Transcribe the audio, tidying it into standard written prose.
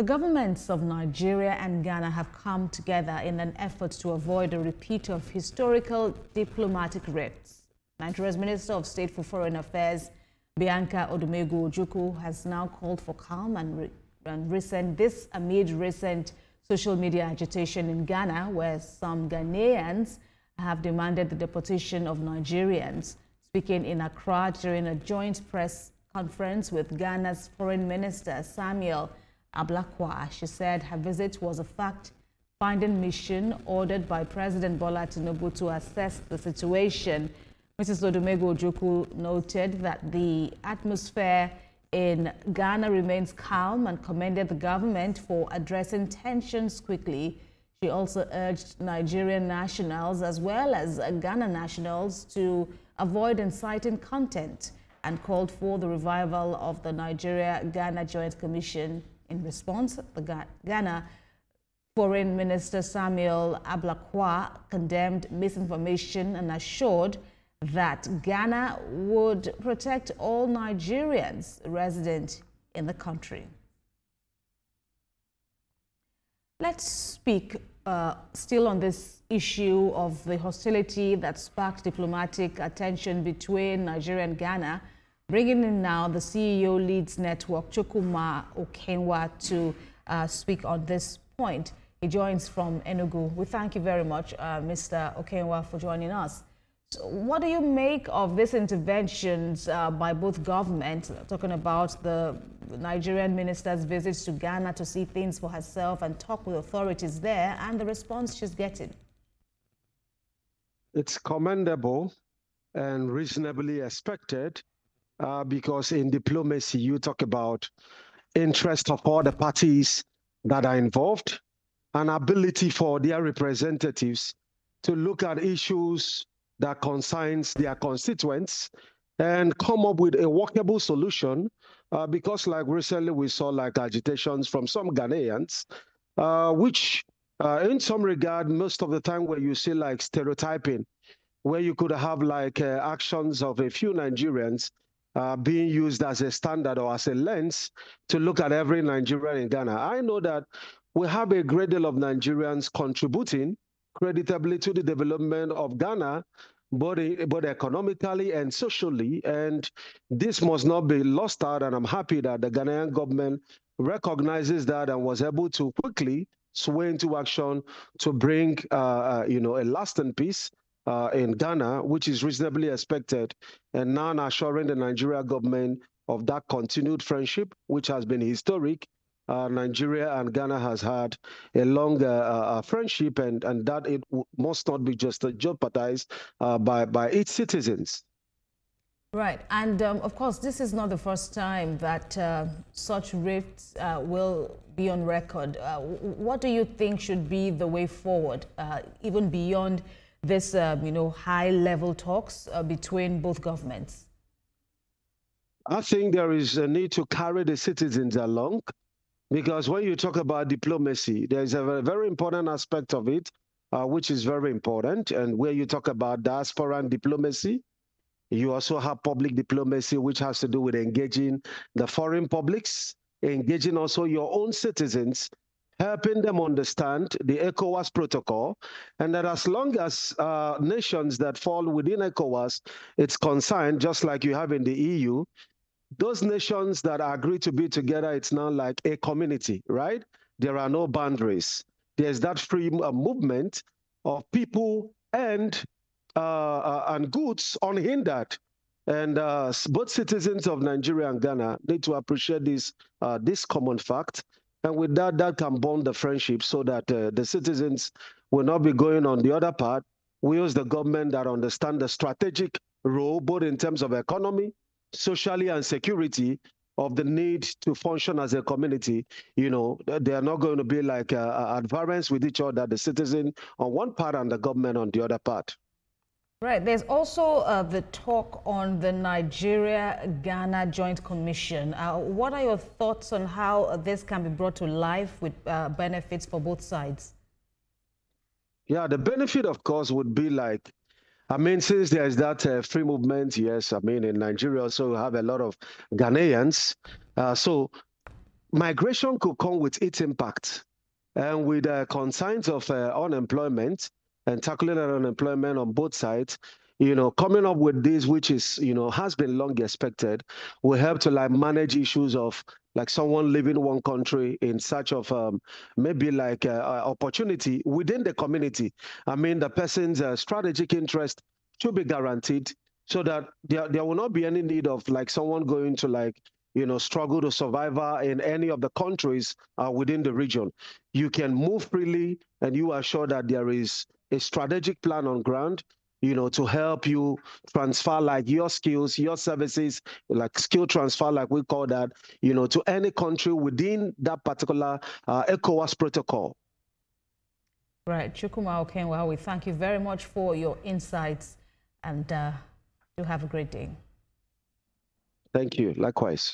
The governments of Nigeria and Ghana have come together in an effort to avoid a repeat of historical diplomatic rifts. Nigeria's Minister of State for Foreign Affairs, Bianca Odumegu Ojukwu, has now called for calm this amid recent social media agitation in Ghana, where some Ghanaians have demanded the deportation of Nigerians. Speaking in Accra during a joint press conference with Ghana's Foreign Minister Samuel Ablakwa, she said her visit was a fact-finding mission ordered by President Bola Tinubu to assess the situation. Mrs. Odumegu Ojukwu noted that the atmosphere in Ghana remains calm and commended the government for addressing tensions quickly. She also urged Nigerian nationals as well as Ghana nationals to avoid inciting content and called for the revival of the Nigeria-Ghana Joint Commission. In response, the Ghana Foreign Minister Samuel Ablakwa condemned misinformation and assured that Ghana would protect all Nigerians resident in the country. Let's speak still on this issue of the hostility that sparked diplomatic attention between Nigeria and Ghana. Bringing in now the CEO Leads Network, Chukwuma Okenwa, to speak on this point. He joins from Enugu. We thank you very much, Mr. Okenwa, for joining us. So what do you make of these interventions by both governments, talking about the Nigerian minister's visits to Ghana to see things for herself and talk with authorities there, and the response she's getting? It's commendable and reasonably expected. Because in diplomacy, you talk about interest of all the parties that are involved and ability for their representatives to look at issues that concerns their constituents and come up with a workable solution. Because like recently we saw like agitations from some Ghanaians, which in some regard, most of the time where you see like stereotyping, where you could have like actions of a few Nigerians being used as a standard or as a lens to look at every Nigerian in Ghana. I know that we have a great deal of Nigerians contributing creditably to the development of Ghana, both economically and socially, and this must not be lost out, and I'm happy that the Ghanaian government recognizes that and was able to quickly sway into action to bring a lasting peace in Ghana, which is reasonably expected, and now assuring the Nigeria government of that continued friendship, which has been historic. Nigeria and Ghana has had a long friendship, and that it must not be just jeopardized by its citizens. Right, and of course, this is not the first time that such rifts will be on record. What do you think should be the way forward, even beyond this, high-level talks between both governments? I think there is a need to carry the citizens along, because when you talk about diplomacy, there is a very important aspect of it, which is very important. And where you talk about diaspora and diplomacy, you also have public diplomacy, which has to do with engaging the foreign publics, engaging also your own citizens, helping them understand the ECOWAS protocol, and that as long as nations that fall within ECOWAS, it's concerned, just like you have in the EU, those nations that agree to be together, it's now like a community, right? There are no boundaries. There's that free movement of people and goods unhindered. And both citizens of Nigeria and Ghana need to appreciate this common fact. And with that, that can bond the friendship so that the citizens will not be going on the other part. We use the government that understand the strategic role, both in terms of economy, socially, and security, of the need to function as a community. They are not going to be like at variance with each other, the citizen on one part and the government on the other part. Right. There's also the talk on the Nigeria-Ghana Joint Commission. What are your thoughts on how this can be brought to life with benefits for both sides? Yeah, the benefit, of course, would be like, since there is that free movement, yes, in Nigeria also we have a lot of Ghanaians. So migration could come with its impact. And with concerns of unemployment and tackling unemployment on both sides, coming up with this, which is, has been long expected, will help to like manage issues of like someone leaving one country in search of maybe like opportunity within the community. I mean, the person's strategic interest should be guaranteed so that there will not be any need of like someone going to like, struggle to survive in any of the countries within the region. You can move freely and you are sure that there is a strategic plan on ground, to help you transfer like your skills, your services, like skill transfer, like we call that, to any country within that particular ECOWAS protocol. Right, Chukwuma Okenwa, we thank you very much for your insights and do have a great day. Thank you. Likewise.